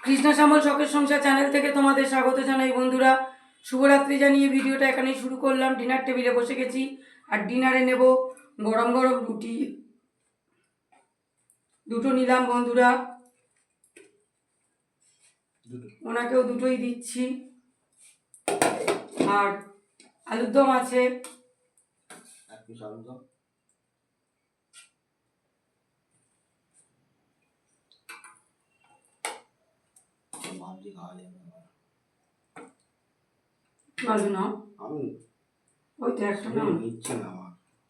কৃষ্ণ শ্যামল শখের সংসার চ্যানেল থেকে তোমাদের স্বাগত জানাই বন্ধুরা। শুভরাত্রি জানিয়ে ভিডিওটা এখানেই শুরু করলাম। ডিনার টেবিলে বসে গেছি আর ডিনারে নেব গরম গরম রুটি। দুটো নিলাম বন্ধুরা, ওনাকেও দুটোই দিচ্ছি। আর আলুর দম আছে। আলু নাও, ওই তো একটা নাও।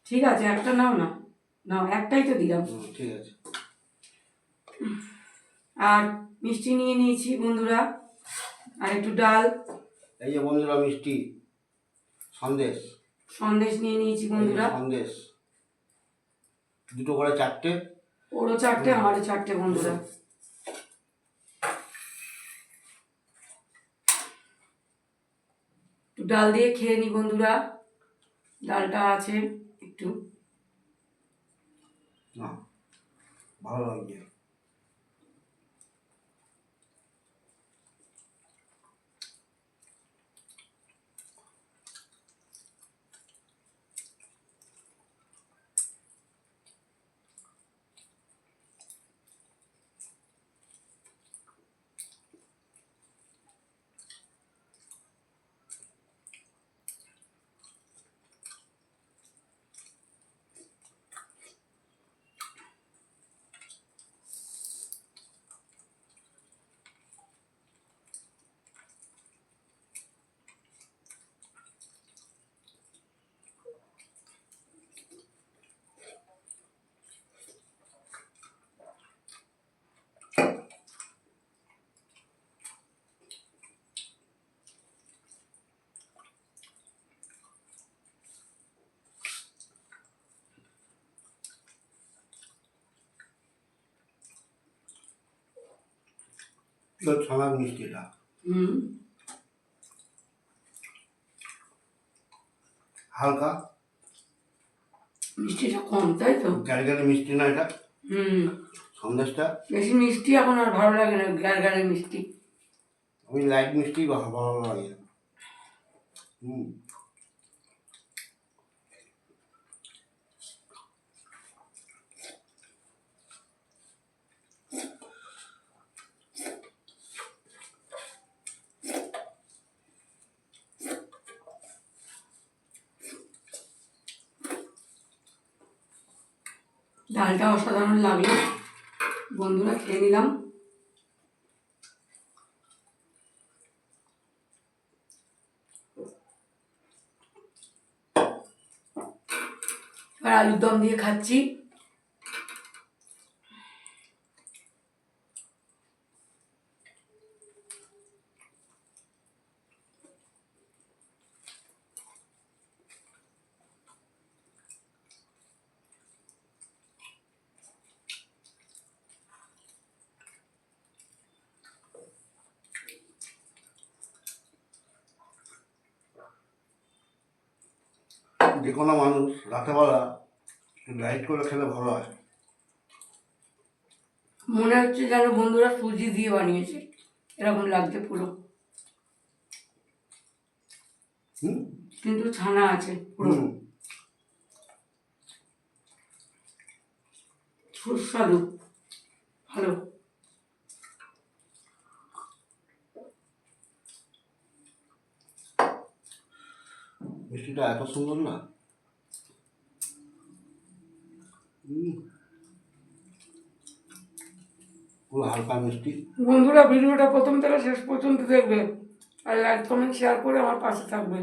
ঠিক আছে, একটা নাও না, নাও একটাই তো দিলাম। ঠিক আছে। আর মিষ্টি নিয়ে নিয়েছি বন্ধুরা, আর একটু ডাল। এই যে বন্ধুরা মিষ্টি, সন্দেশ সন্দেশ নিয়ে নিয়েছি বন্ধুরা। সন্দেশ দুটো করে চারটে, ওরও চারটে আমারও চারটে বন্ধুরা। একটু ডাল দিয়ে খেয়ে নি বন্ধুরা, ডালটা আছে একটু। না ভালো লাগছে। ছানার মিষ্টিটা হালকা, মিষ্টিটা কম, তাই তো? গ্যারগ্যারে মিষ্টি না এটা। সন্দেশটা বেশি মিষ্টি এখন আর ভালো লাগে না, গ্যারগ্যারে মিষ্টি। আমি লাইট মিষ্টি ভালো লাগে। ডালটা অসাধারণ লাগলো বন্ধুরা, খেয়ে নিলাম। এবার আলুর দম দিয়ে খাচ্ছি। যে কোনো মানুষ রাতেবেলা লাইট করে খেলে ভালো হয়। মনে হচ্ছে যেন বন্ধুরা সুজি দিয়ে বানিয়েছে, এরকম লাগছে পুরো। কিন্তু ছানা আছে পুরো, সুস্বাদু, ভালো। মিষ্টিটা এত সুন্দর না। পুরো হালকা মিষ্টি। বন্ধুরা ভিডিওটা প্রথম থেকে শেষ পর্যন্ত দেখবে, আর লাইক কমেন্ট শেয়ার করে আমার পাশে থাকবে।